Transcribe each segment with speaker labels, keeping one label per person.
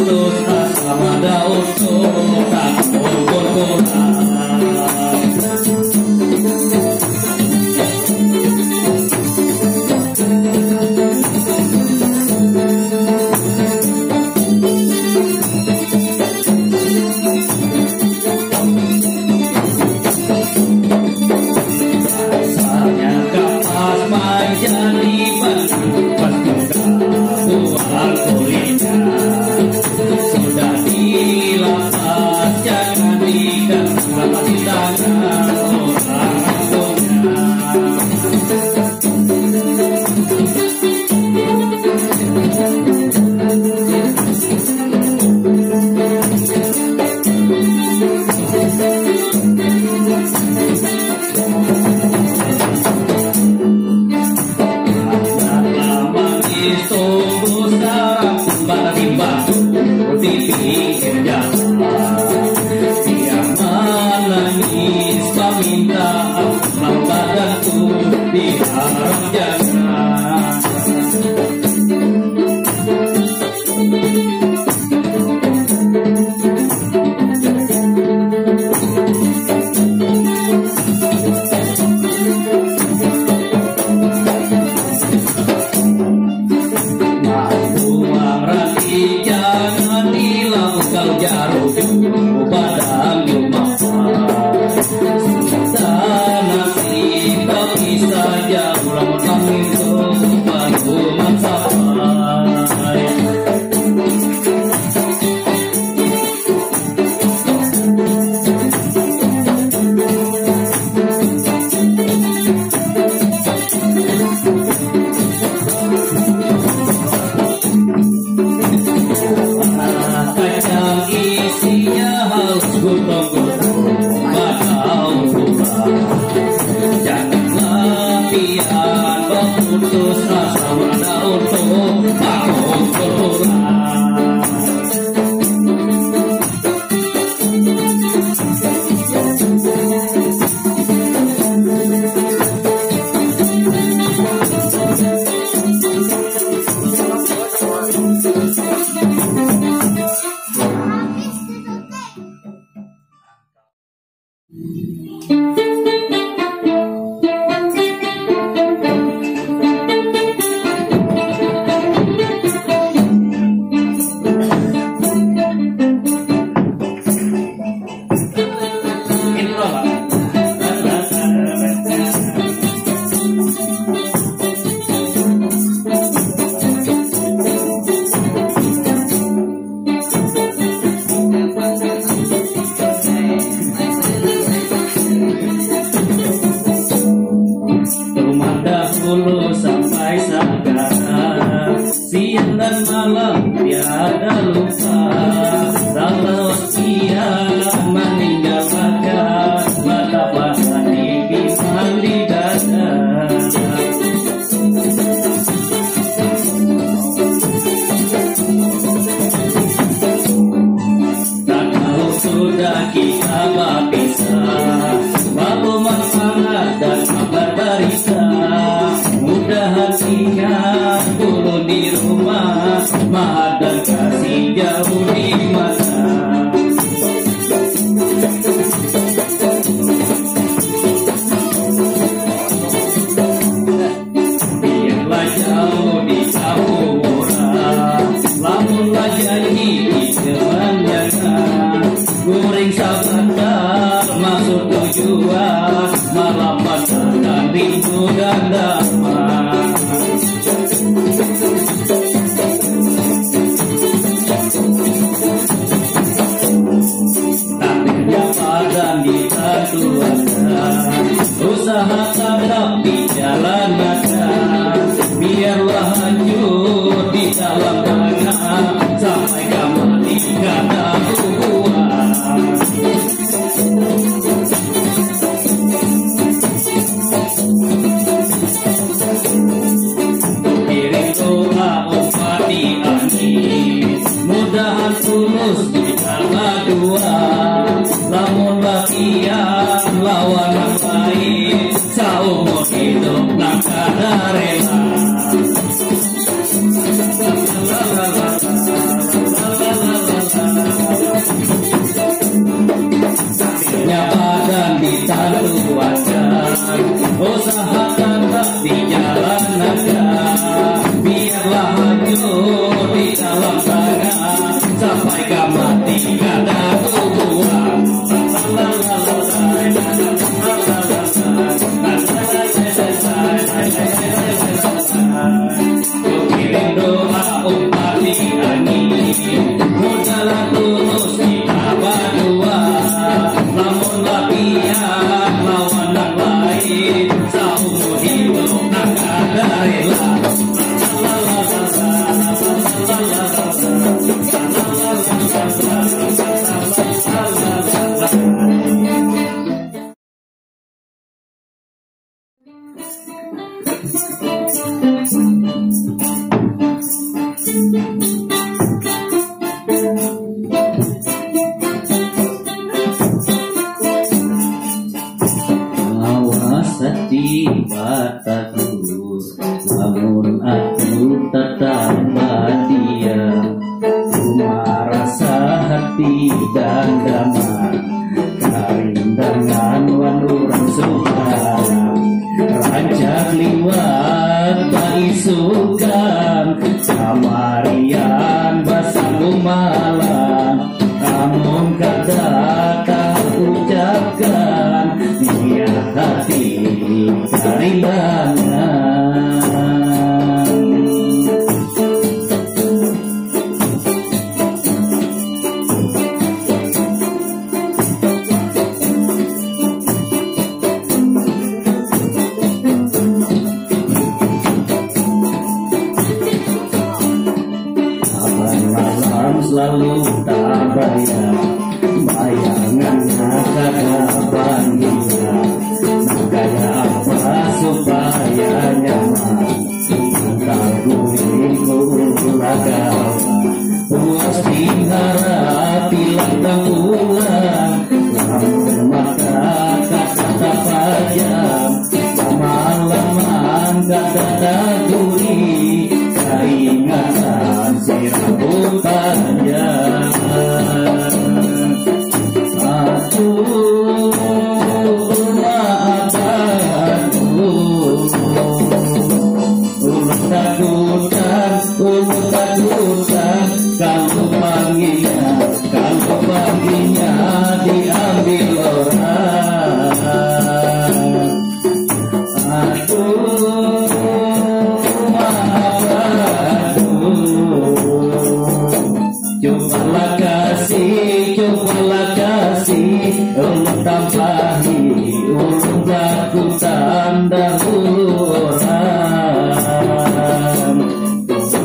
Speaker 1: putus asa pada untuk tak berkurang. biarlah hanyut di dalam sana sampai mati ada Tuhan. Kirim doa umat ini, modal tulus kita berdua, namun latihan lawan yang lain, seumur hidup nak ada rela.
Speaker 2: Bataku, namun aku tetap bahagia. Cuma rasa hati dan damai, karindangan wanurang sukarang, rancak liwat baisukan, kamarian basanggu malam, namun kata kau ucapkan niat hati karindangan. Malam selalu tak bayar, bayangan kapan hingga, gaya apa supaya nyaman, kaguminku ragam, puas diharap bilang dan ulang, namun maka kata pajam, lama-lama kata duri, keingatan si rambut panjang. Kalau panggilnya diambil orang. Aduh, maaf, cobalah kasih, ulun tambahi, ulun lakukan dahulu orang.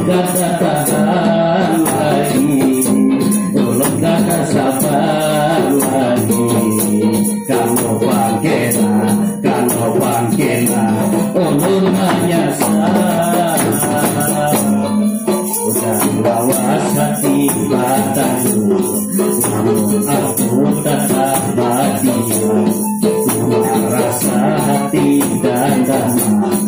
Speaker 2: Katakan lagi, ulun kata sabar lagi. Kalau bangkena, ulun menyesal. Udah lawas hati bataku, namun aku tetap bahagia. Cuma rasa hati dan damai,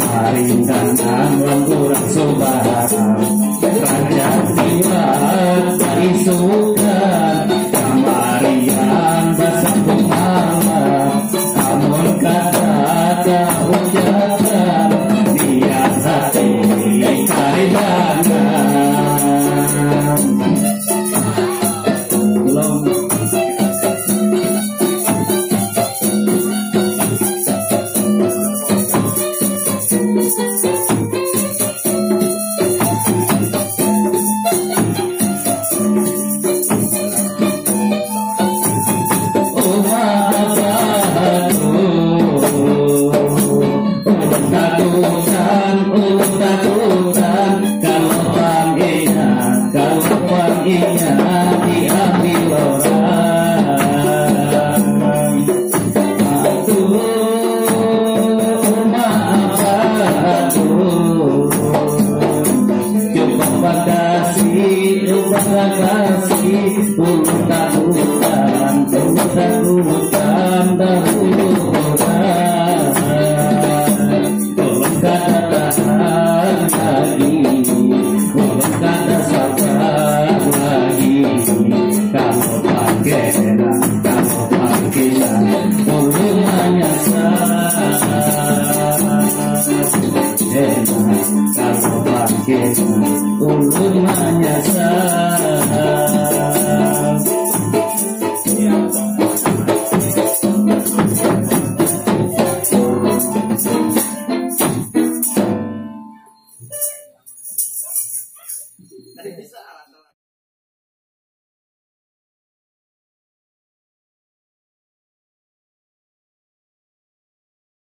Speaker 2: karindangan lemburan sobaran, raja tiwat baisukan, kamarian basanggung malam, namun kata kau ucapkan niat hati karindangan. Kalau kena ulun menyesal.
Speaker 1: Tadi bisa.